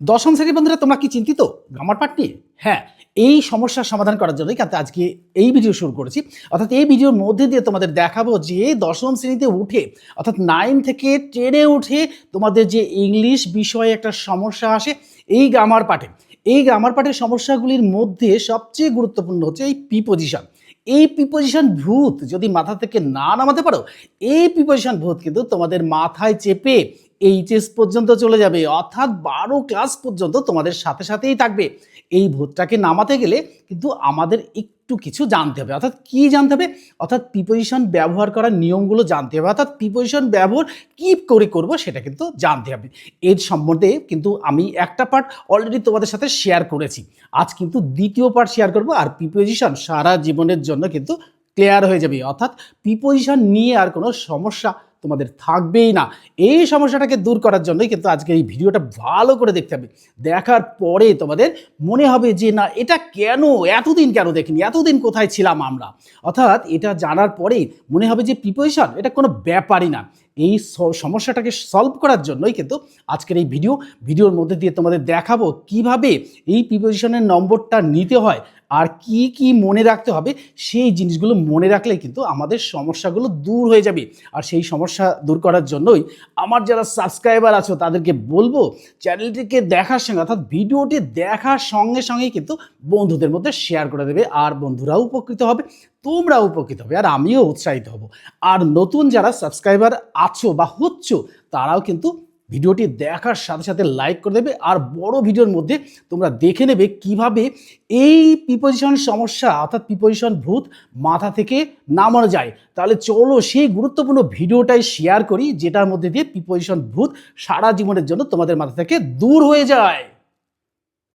দশম শ্রেণীর বন্ধুরা, তোমরা কি চিন্তিত গ্রামার পাঠ নিয়ে? হ্যাঁ, এই সমস্যার সমাধান করার জন্যই কিন্তু আজকে এই ভিডিও শুরু করেছি। অর্থাৎ এই ভিডিওর মধ্যে দিয়ে তোমাদের দেখাবো যে দশম শ্রেণীতে উঠে অর্থাৎ 9 থেকে 10 এ উঠে তোমাদের যে ইংলিশ বিষয়ে একটা সমস্যা আসে এই গ্রামার পাঠে। এই গ্রামার পাঠের সমস্যাগুলির মধ্যে সবচেয়ে গুরুত্বপূর্ণ হচ্ছে এই প্রিপোজিশন। এই প্রিপোজিশন ভূত যদি মাথা থেকে না নামাতে পারো, এই প্রিপোজিশন ভূত কিন্তু তোমাদের মাথায় চেপে এইচএস পর্যন্ত চলে যাবে, অর্থাৎ 12 ক্লাস পর্যন্ত তোমাদের সাথে সাথেই থাকবে। এই ভূতটাকে নামাতে গেলে কিন্তু আমাদের একটু কিছু জানতে হবে। অর্থাৎ কি জানতে হবে? অর্থাৎ প্রিপোজিশন ব্যবহার করার নিয়মগুলো জানতে হবে। অর্থাৎ প্রিপোজিশন ব্যবহার কী করে করব সেটা কিন্তু জানতে হবে। এর সম্বন্ধে কিন্তু আমি একটা পার্ট অলরেডি তোমাদের সাথে শেয়ার করেছি। আজ কিন্তু দ্বিতীয় পার্ট শেয়ার করব। আর প্রিপোজিশন সারা জীবনের জন্য কিন্তু ক্লিয়ার হয়ে যাবে। অর্থাৎ প্রিপোজিশন নিয়ে আর কোনো সমস্যা তোমাদের থাকবেই না। এই সমস্যাটাকে দূর করার জন্যই কিন্তু আজকে এই ভিডিওটা ভালো করে দেখতে হবে। দেখার পরে তোমাদের মনে হবে যে না, এটা কেন এতদিন কেন দেখিনি, এতদিন কোথায় ছিলাম আমরা। অর্থাৎ এটা জানার পরেই মনে হবে যে প্রিপোজিশন এটা কোনো ব্যাপারই না। এই সমস্যাটাকে সলভ করার জন্যই কিন্তু আজকের এই ভিডিওর মধ্যে দিয়ে তোমাদের দেখাবো কিভাবে এই প্রিপোজিশনের নম্বরটা নিতে হয় আর কি কি মনে রাখতে হবে। সেই জিনিসগুলো মনে রাখলে কিন্তু আমাদের সমস্যাগুলো দূর হয়ে যাবে। আর সেই সমস্যা দূর করার জন্যই আমার যারা সাবস্ক্রাইবার আছো তাদেরকে বলবো, চ্যানেলটিকে দেখার সঙ্গে অর্থাৎ ভিডিওটি দেখার সঙ্গে সঙ্গেই কিন্তু বন্ধুদের মধ্যে শেয়ার করে দেবে। আর বন্ধুরাও উপকৃত হবে, তোমরাও উপকৃত হবে, আর আমিও উৎসাহিত হব। আর নতুন যারা সাবস্ক্রাইবার আছো বা হচ্ছ, তারাও কিন্তু ভিডিওটি দেখার সাথে সাথে লাইক করে দেবে। আর বড় ভিডিওর মধ্যে তোমরা দেখে নেবে কিভাবে এই প্রিপোজিশন সমস্যা অর্থাৎ প্রিপোজিশন ভূত মাথা থেকে নামানো যায়। তাহলে চলো সেই গুরুত্বপূর্ণ ভিডিওটাই শেয়ার করি, যেটার মধ্যে দিয়ে প্রিপোজিশন ভূত সারা জীবনের জন্য তোমাদের মাথা থেকে দূর হয়ে যায়।